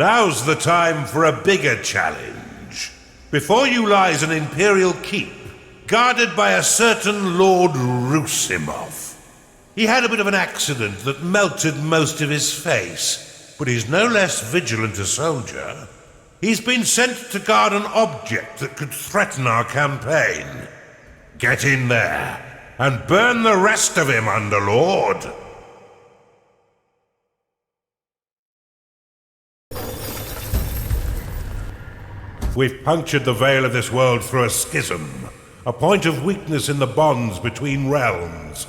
Now's the time for a bigger challenge. Before you lies an Imperial keep, guarded by a certain Lord Rusimov. He had a bit of an accident that melted most of his face, but he's no less vigilant a soldier. He's been sent to guard an object that could threaten our campaign. Get in there and burn the rest of him, Underlord. We've punctured the veil of this world through a schism, a point of weakness in the bonds between realms.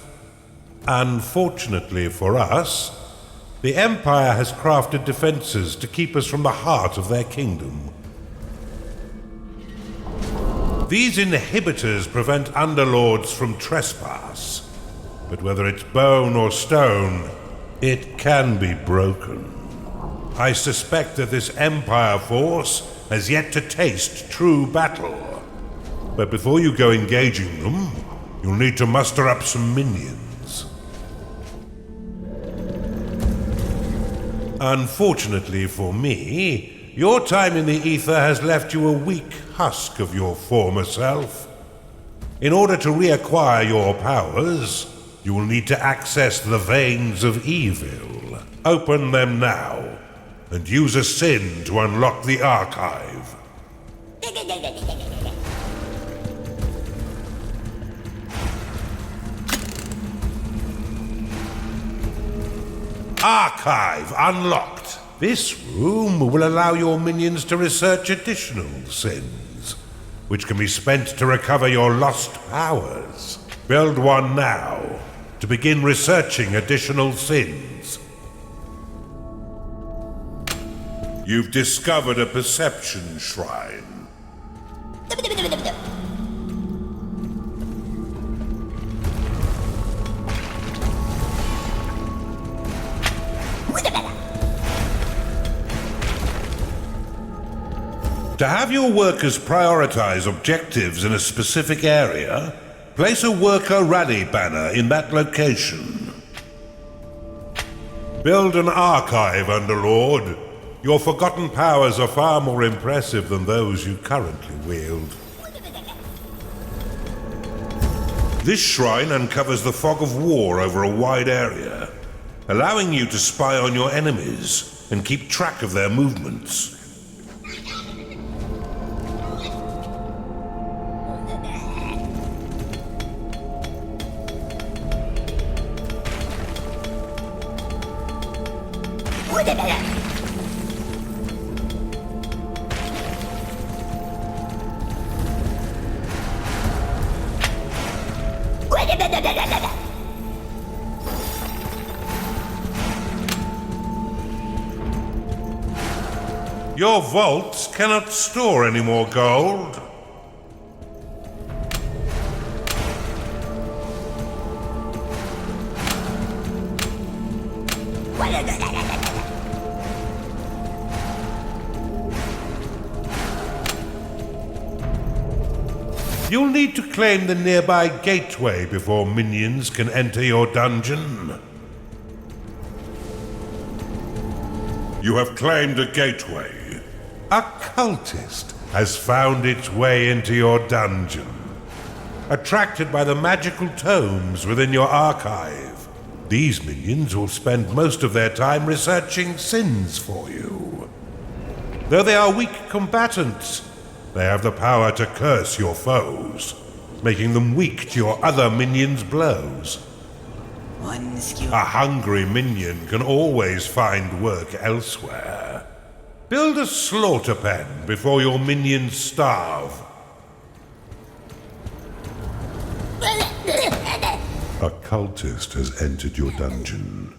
Unfortunately for us, the Empire has crafted defenses to keep us from the heart of their kingdom. These inhibitors prevent Underlords from trespass, but whether it's bone or stone, it can be broken. I suspect that this Empire force has yet to taste true battle. But before you go engaging them, you'll need to muster up some minions. Unfortunately for me, your time in the ether has left you a weak husk of your former self. In order to reacquire your powers, you will need to access the veins of evil. Open them now, and use a sin to unlock the archive. Archive unlocked. This room will allow your minions to research additional sins, which can be spent to recover your lost powers. Build one now to begin researching additional sins. You've discovered a perception shrine. To have your workers prioritize objectives in a specific area, place a worker rally banner in that location. Build an archive, Underlord. Your forgotten powers are far more impressive than those you currently wield. This shrine uncovers the fog of war over a wide area, allowing you to spy on your enemies and keep track of their movements. Your vaults cannot store any more gold. You'll need to claim the nearby gateway before minions can enter your dungeon. You have claimed a gateway. A cultist has found its way into your dungeon, attracted by the magical tomes within your archive. These minions will spend most of their time researching sins for you. Though they are weak combatants, they have the power to curse your foes, making them weak to your other minions' blows. A hungry minion can always find work elsewhere. Build a slaughter pen before your minions starve. A cultist has entered your dungeon.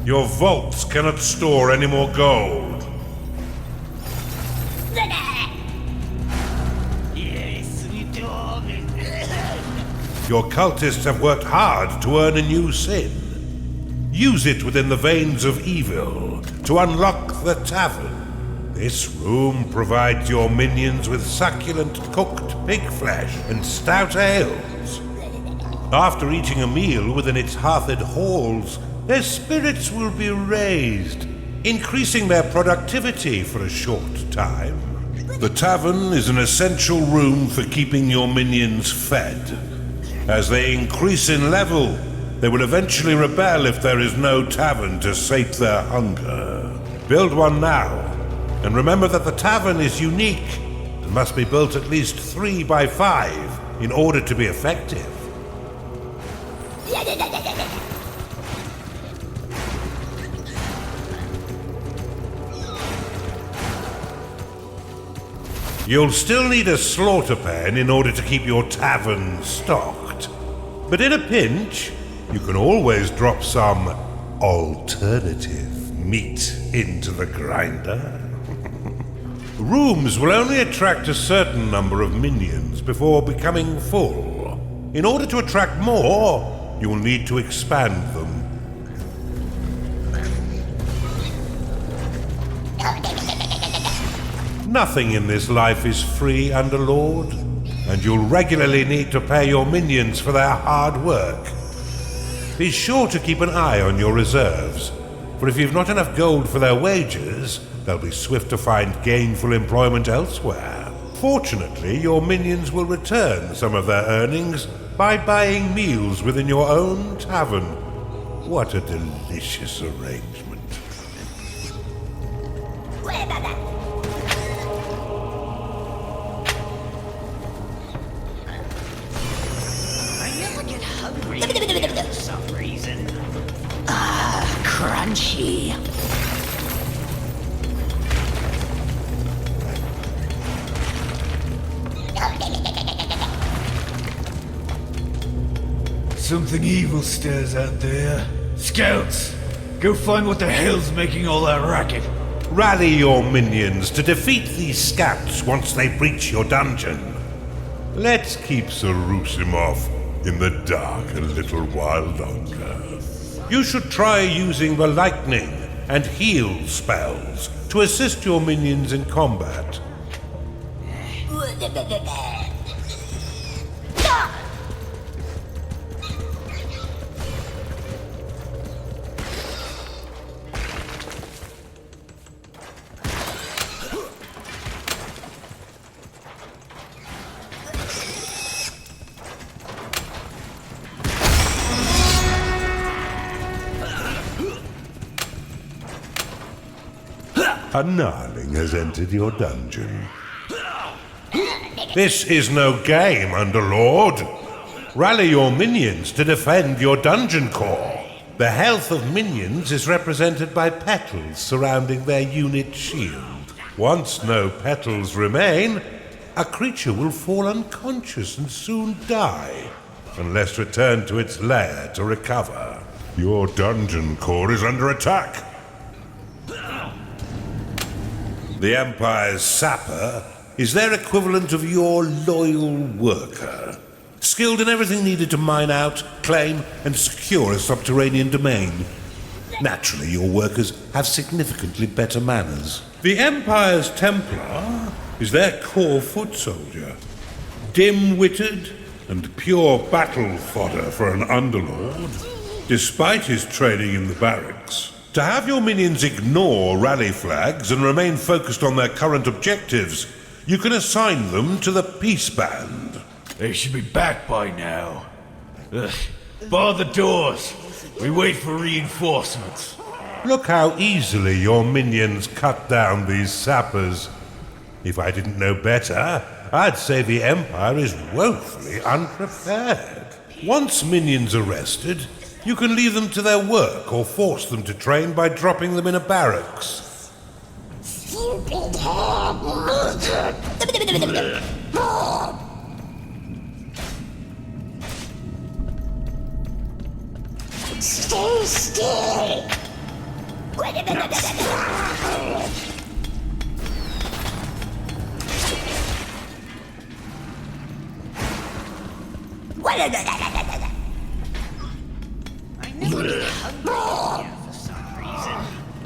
Your vaults cannot store any more gold. Your cultists have worked hard to earn a new sin. Use it within the veins of evil to unlock the tavern. This room provides your minions with succulent cooked pig flesh and stout ales. After eating a meal within its hearthed halls, their spirits will be raised, increasing their productivity for a short time. The tavern is an essential room for keeping your minions fed. As they increase in level, they will eventually rebel if there is no tavern to sate their hunger. Build one now, and remember that the tavern is unique and must be built at least 3 by 5 in order to be effective. You'll still need a slaughter pen in order to keep your tavern stocked. But in a pinch, you can always drop some alternative meat into the grinder. Rooms will only attract a certain number of minions before becoming full. In order to attract more, you will need to expand them. Nothing in this life is free, Underlord, and you'll regularly need to pay your minions for their hard work. Be sure to keep an eye on your reserves, for if you've not enough gold for their wages, they'll be swift to find gainful employment elsewhere. Fortunately, your minions will return some of their earnings by buying meals within your own tavern. What a delicious arrangement. For some reason. Crunchy. Something evil stirs out there. Scouts, go find what the hell's making all that racket. Rally your minions to defeat these scouts once they breach your dungeon. Let's keep Sarusimov in the dark a little while longer. You should try using the lightning and heal spells to assist your minions in combat. A gnarling has entered your dungeon. This is no game, Underlord. Rally your minions to defend your dungeon core. The health of minions is represented by petals surrounding their unit shield. Once no petals remain, a creature will fall unconscious and soon die, unless returned to its lair to recover. Your dungeon core is under attack. The Empire's sapper is their equivalent of your loyal worker, skilled in everything needed to mine out, claim, and secure a subterranean domain. Naturally, your workers have significantly better manners. The Empire's Templar is their core foot soldier, dim-witted and pure battle fodder for an Underlord, despite his training in the barracks. To have your minions ignore rally flags and remain focused on their current objectives, you can assign them to the Peace Band. They should be back by now. Ugh. Bar the doors. We wait for reinforcements. Look how easily your minions cut down these sappers. If I didn't know better, I'd say the Empire is woefully unprepared. Once minions are rested, you can leave them to their work or force them to train by dropping them in a barracks. Stay still. I never get hungry here for some reason.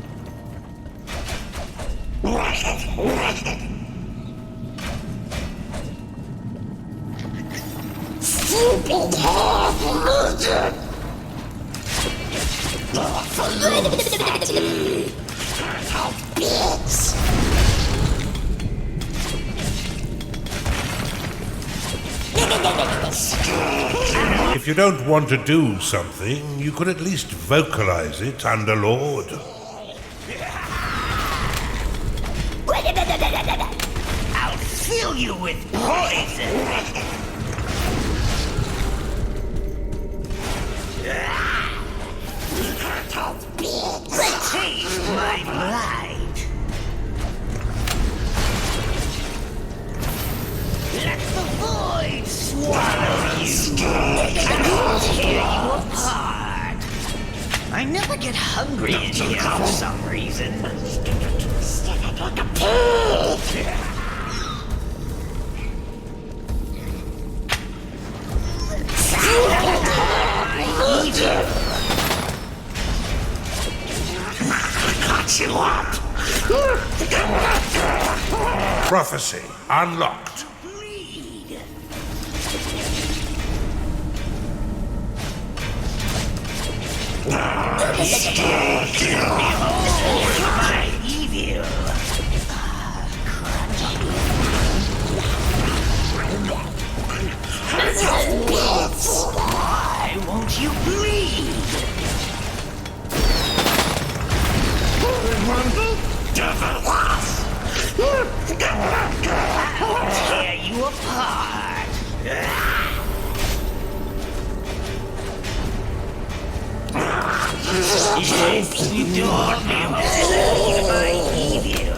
Stupid half-lizard. Bits. If you don't want to do something, you could at least vocalize it, Underlord. I'll fill you with poison. Taste my blight. Let the void swallow you. I'll tear you apart. I never get hungry in here for some reason. Like a pig. Cut you up. Prophecy unlocked. Bleed. My evil. Why won't you bleed? I'll tear you apart. Yes, you don't know my evil.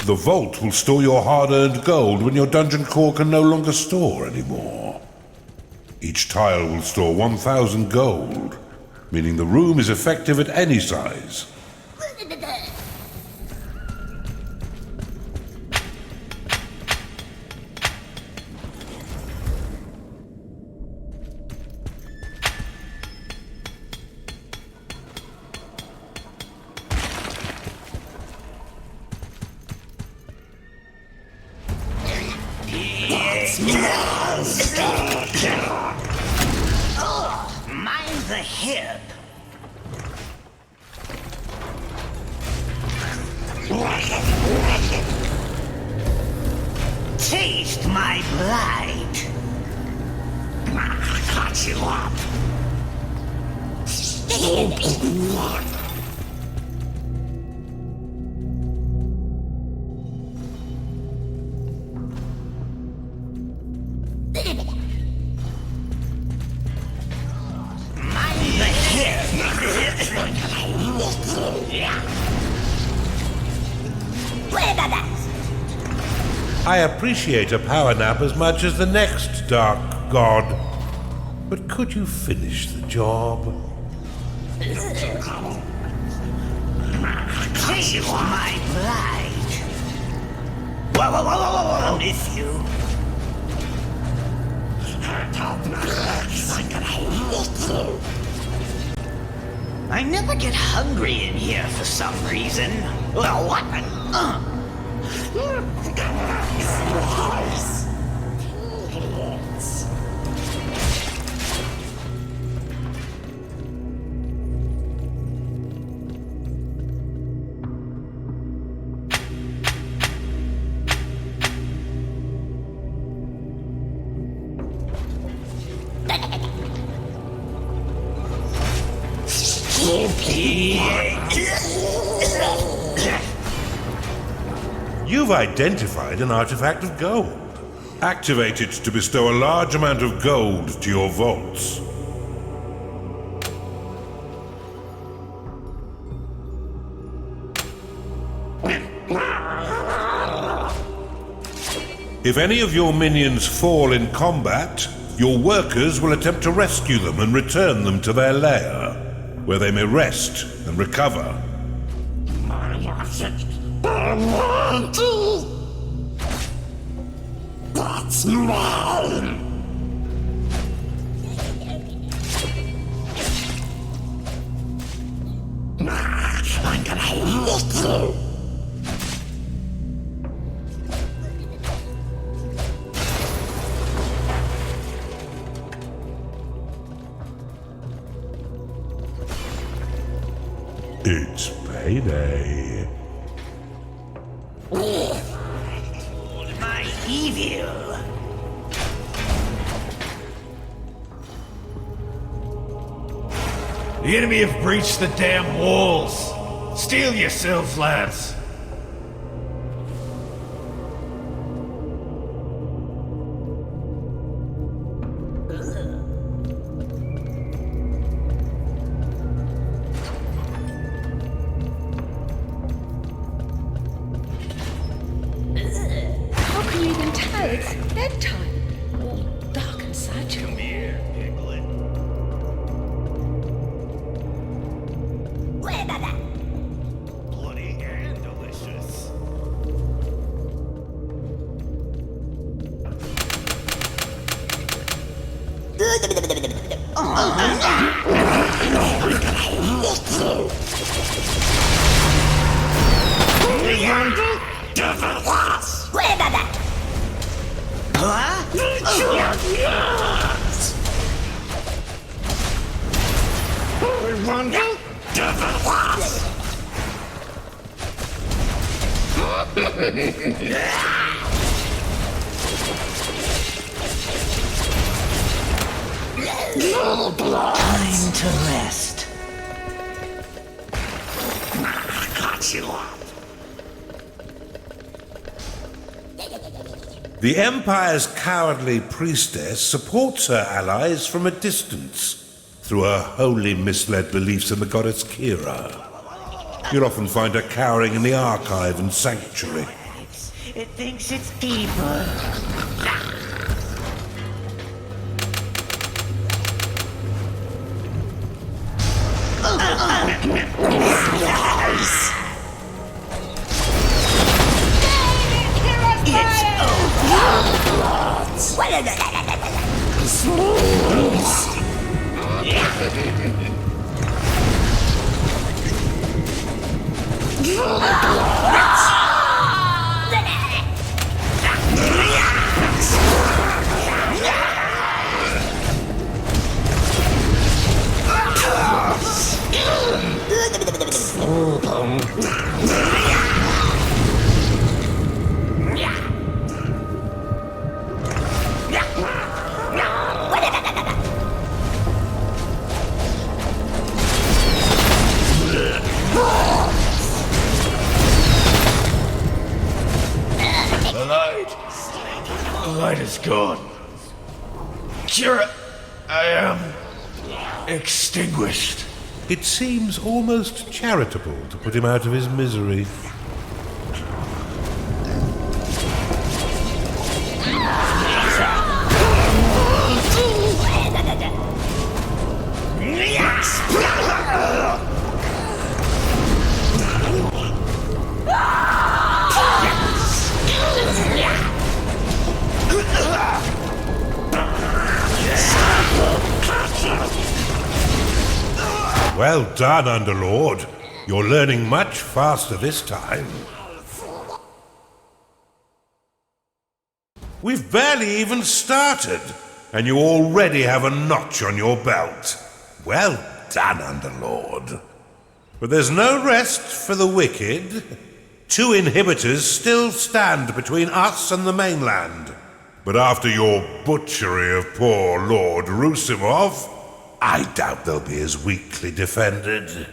The vault will store your hard-earned gold when your dungeon core can no longer store anymore. Each tile will store 1,000 gold, meaning the room is effective at any size. Mind the hip. Taste my blight. Cut you up. Stupid. Mind the hip. I appreciate a power nap as much as the next dark god. But could you finish the job? Taste my blight. Whoa, whoa, whoa, whoa, whoa, whoa. I'll miss you. I'm gonna lick you. I never get hungry in here for some reason. Well, what? You've identified an artifact of gold. Activate it to bestow a large amount of gold to your vaults. If any of your minions fall in combat, your workers will attempt to rescue them and return them to their lair, where they may rest and recover. That's mine. I'm gonna lick you. It's payday. My evil. The enemy have breached the damn walls. Steel yourselves, lads. How can you even tell it's bedtime? All dark and sad. Come here, Piglet. Bloody and delicious. Time to rest. Cut you up. The Empire's cowardly priestess supports her allies from a distance through her wholly misled beliefs in the goddess Kira. You'll often find her cowering in the archive and sanctuary. It thinks it's people. The light is gone. Kira, I am extinguished. It seems almost charitable to put him out of his misery. Well done, Underlord. You're learning much faster this time. We've barely even started, and you already have a notch on your belt. Well done, Underlord. But there's no rest for the wicked. 2 inhibitors still stand between us and the mainland. But after your butchery of poor Lord Rusimov, I doubt they'll be as weakly defended.